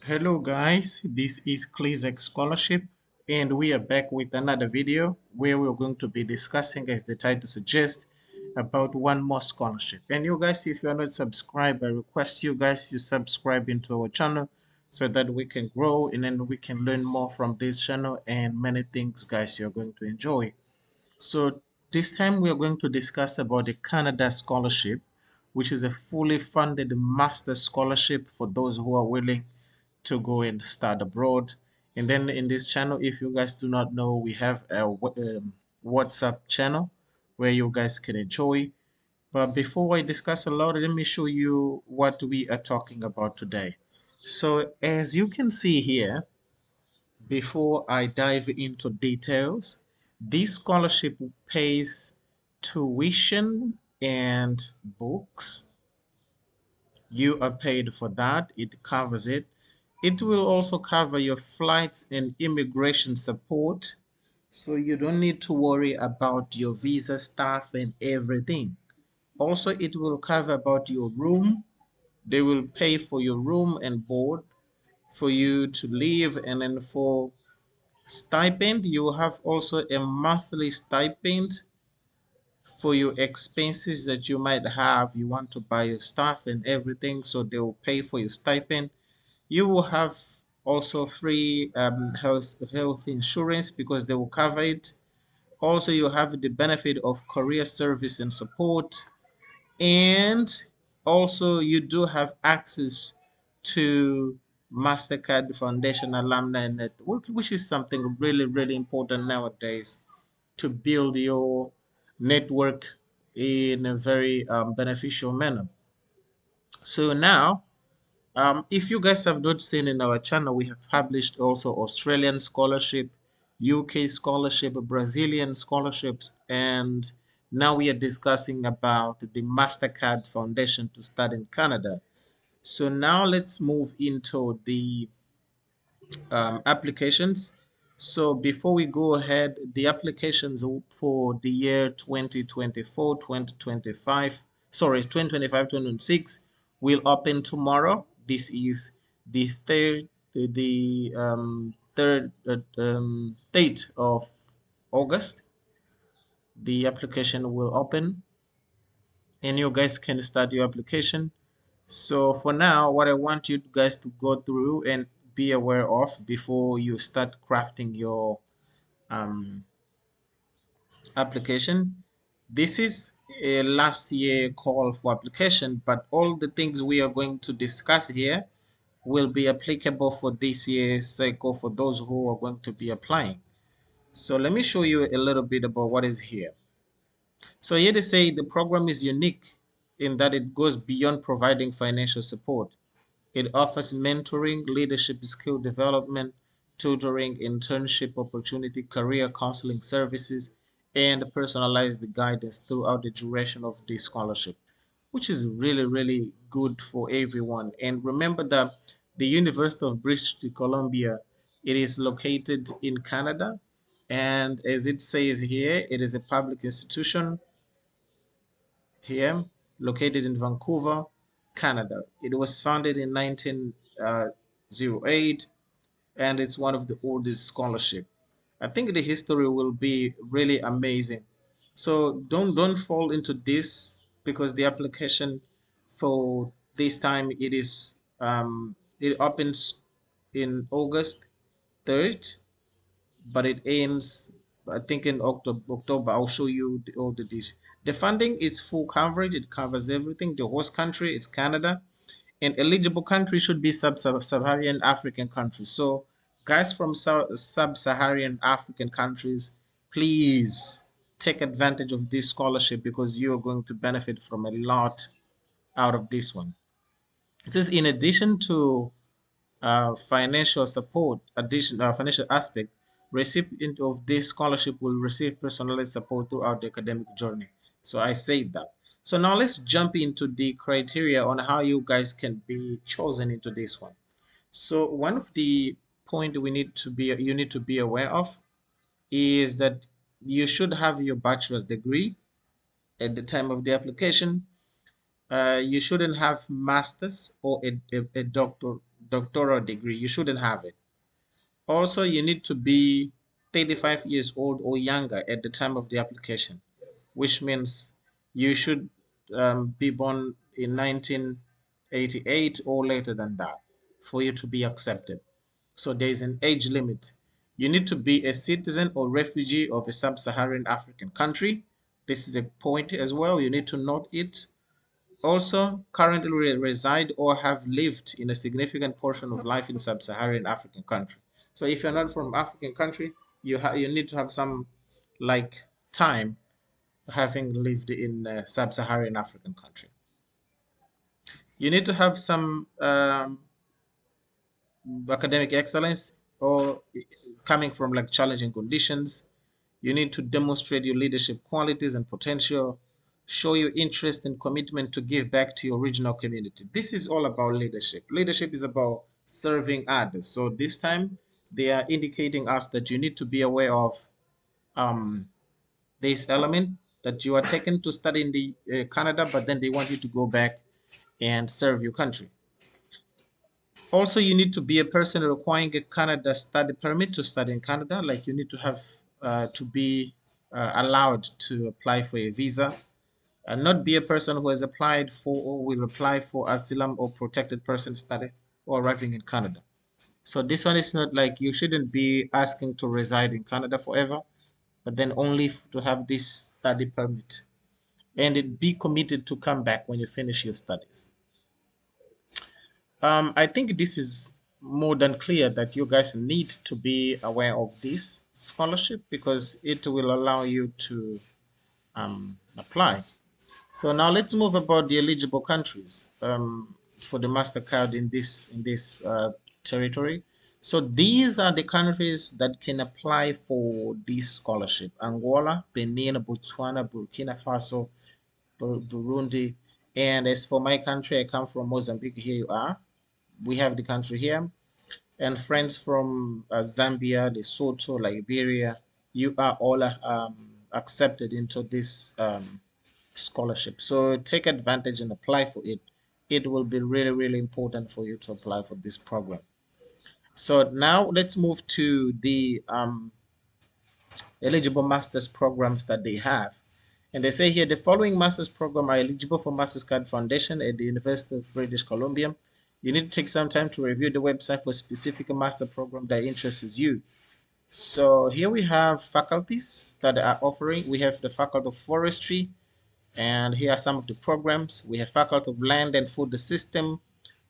Hello guys, this is Klizek Scholarship and we are back with another video where we're going to be discussing, as the title suggests, about one more scholarship. And you guys, if you are not subscribed, I request you guys to subscribe into our channel so that we can grow and then we can learn more from this channel and many things guys you're going to enjoy. So this time we are going to discuss about the Canada Scholarship, which is a fully funded master scholarship for those who are willing to go and start abroad. And then in this channel, if you guys do not know, we have a WhatsApp channel where you guys can enjoy. But before I discuss a lot, let me show you what we are talking about today. So as you can see here, before I dive into details, this scholarship pays tuition and books. You are paid for that, it covers it. It will also cover your flights and immigration support, so you don't need to worry about your visa stuff and everything. Also, it will cover about your room. They will pay for your room and board for you to live, and then for stipend, you have also a monthly stipend for your expenses that you might have. You want to buy your stuff and everything, so they will pay for your stipend. You will have also free health insurance because they will cover it. Also, you have the benefit of career service and support, and also you do have access to MasterCard Foundation Alumni Network, which is something really, really important nowadays to build your network in a very beneficial manner. So now, if you guys have not seen in our channel, we have published also Australian scholarship, UK scholarship, Brazilian scholarships, and now we are discussing about the MasterCard Foundation to start in Canada. So now let's move into the applications. So before we go ahead, the applications for the year 2024, 2025, sorry, 2025, 2026 will open tomorrow. This is the third date of August. The application will open and you guys can start your application. So for now, what I want you guys to go through and be aware of before you start crafting your um, application. This is a last year call for application, but all the things we are going to discuss here will be applicable for this year's cycle for those who are going to be applying. So let me show you a little bit about what is here. So here they say the program is unique in that it goes beyond providing financial support. It offers mentoring, leadership skill development, tutoring, internship opportunity, career counseling services, and personalized guidance throughout the duration of this scholarship, which is really, really good for everyone. And remember that the University of British Columbia, it is located in Canada, and as it says here, it is a public institution here, located in Vancouver, Canada. It was founded in 1908 and it's one of the oldest scholarship. I think the history will be really amazing. So don't fall into this because the application for this time it opens in August 3rd, but it ends I think in October. I'll show you all the details. The funding is full coverage. It covers everything. The host country is Canada, and eligible countries should be sub-Saharan African countries. So, guys from sub-Saharan African countries, please take advantage of this scholarship because you're going to benefit from a lot out of this one. It says in addition to financial support, financial aspect, recipient of this scholarship will receive personalized support throughout the academic journey. So I said that. So now let's jump into the criteria on how you guys can be chosen into this one. So one of the point you need to be aware of is that you should have your bachelor's degree at the time of the application. You shouldn't have master's or a doctoral degree. You shouldn't have it. Also, you need to be 35 years old or younger at the time of the application, which means you should be born in 1988 or later than that for you to be accepted. So there is an age limit. You need to be a citizen or refugee of a sub-Saharan African country. This is a point as well. You need to note it. Also, currently reside or have lived in a significant portion of life in sub-Saharan African country. So if you're not from African country, you need to have some like time having lived in a sub-Saharan African country. You need to have some academic excellence or coming from like challenging conditions. You need to demonstrate your leadership qualities and potential, show your interest and commitment to give back to your original community. This is all about leadership. Leadership is about serving others. So this time they are indicating us that you need to be aware of um, this element that you are taken to study in the Canada, but then they want you to go back and serve your country. Also, you need to be a person requiring a Canada study permit to study in Canada. Like you need to have to be allowed to apply for a visa and not be a person who has applied for or will apply for asylum or protected person study or arriving in Canada. So this one is not like you shouldn't be asking to reside in Canada forever, but then only to have this study permit and it be committed to come back when you finish your studies. I think this is more than clear that you guys need to be aware of this scholarship because it will allow you to apply. So now let's move about the eligible countries for the MasterCard in this territory. So these are the countries that can apply for this scholarship: Angola, Benin, Botswana, Burkina Faso, Burundi, and as for my country, I come from Mozambique. Here you are. We have the country here, and friends from Zambia, Lesotho, Liberia. You are all accepted into this scholarship. So take advantage and apply for it. It will be really, really important for you to apply for this program. So now let's move to the eligible master's programs that they have. And they say here the following master's program are eligible for MasterCard Foundation at the University of British Columbia. You need to take some time to review the website for specific master program that interests you. So here we have faculties that are offering. We have the Faculty of Forestry, and here are some of the programs. We have Faculty of Land and Food System.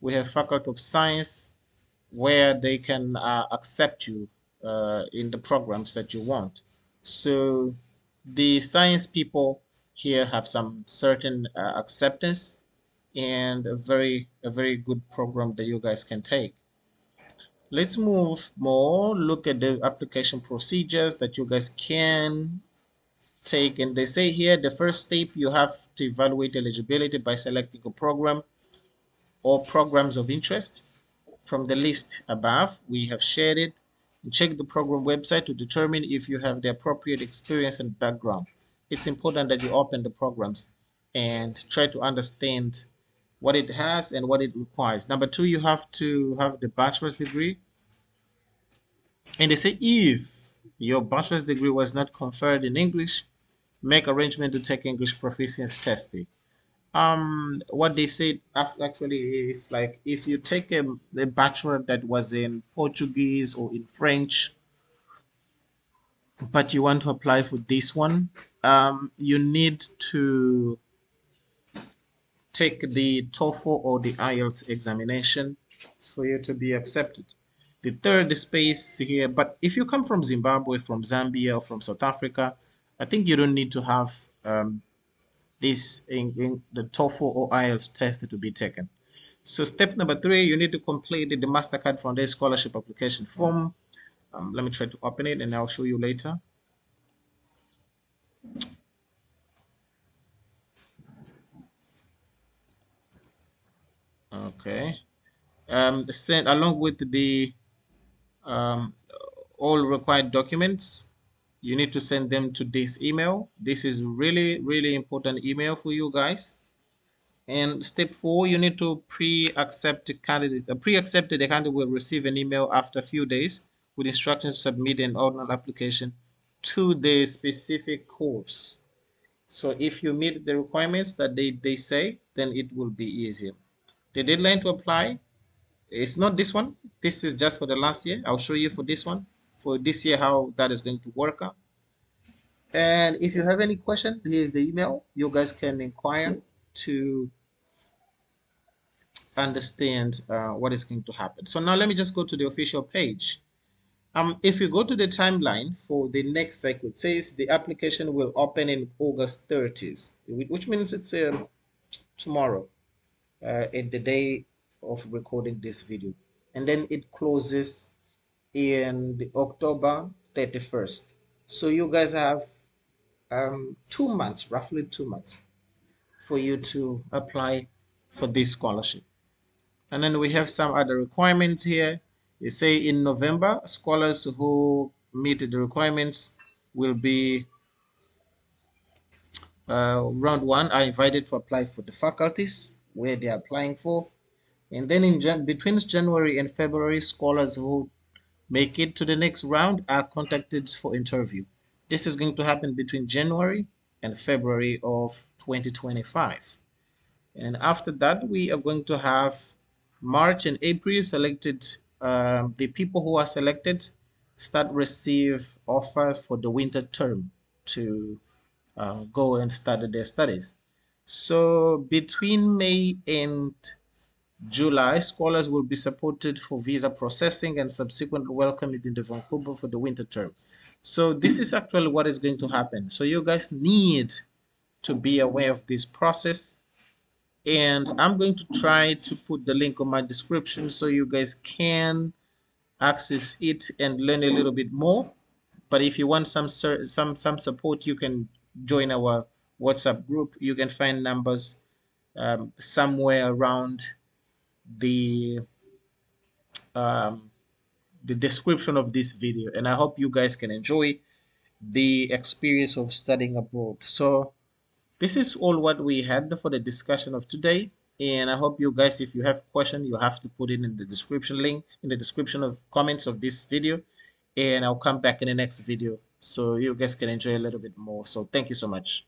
We have Faculty of Science, where they can accept you in the programs that you want. So the science people here have some certain acceptance and a very good program that you guys can take. Let's move more, look at the application procedures that you guys can take. And they say here the first step you have to evaluate eligibility by selecting a program or programs of interest from the list above. We have shared it. Check the program website to determine if you have the appropriate experience and background. It's important that you open the programs and try to understand what it has and what it requires. Number two, you have to have the bachelor's degree. And they say if your bachelor's degree was not conferred in English, make arrangement to take English proficiency testing. What they said actually is like if you take a bachelor that was in Portuguese or in French, but you want to apply for this one, you need to take the TOEFL or the IELTS examination for you to be accepted. The third space here, but if you come from Zimbabwe, from Zambia, or from South Africa, I think you don't need to have this in the TOEFL or IELTS test to be taken. So step number three, you need to complete the MasterCard Foundation Scholarship application form. Let me try to open it and I'll show you later. Okay. Send along with the um, all required documents. You need to send them to this email. This is really, really important email for you guys. And step 4, you need to pre-accept the candidate. A pre-accepted candidate will receive an email after a few days with instructions to submit an online application to the specific course. So if you meet the requirements that they say, then it will be easier. The deadline to apply is not this one. This is just for the last year. I'll show you for this one, for this year, how that is going to work out. And if you have any question, here's the email. You guys can inquire to understand what is going to happen. So now let me just go to the official page. If you go to the timeline for the next cycle, it says the application will open in August 30th, which means it's tomorrow, at the day of recording this video. And then it closes in the October 31st. So you guys have 2 months, roughly 2 months, for you to apply for this scholarship. And then we have some other requirements here. You say in November, scholars who meet the requirements will be round one are invited to apply for the faculties where they are applying for. And then between January and February, scholars who make it to the next round are contacted for interview. This is going to happen between January and February of 2025. And after that, we are going to have March and April selected. The people who are selected start receive offers for the winter term to go and start their studies. So between May and July, scholars will be supported for visa processing and subsequent welcomed into Vancouver for the winter term. So this is actually what is going to happen. So you guys need to be aware of this process, and I'm going to try to put the link on my description so you guys can access it and learn a little bit more. But if you want some support, you can join our WhatsApp group. You can find numbers somewhere around the um, the description of this video. And I hope you guys can enjoy the experience of studying abroad. So this is all what we had for the discussion of today. And I hope you guys, if you have question, you have to put it in the description link, in the description of comments of this video. And I'll come back in the next video so you guys can enjoy a little bit more. So thank you so much.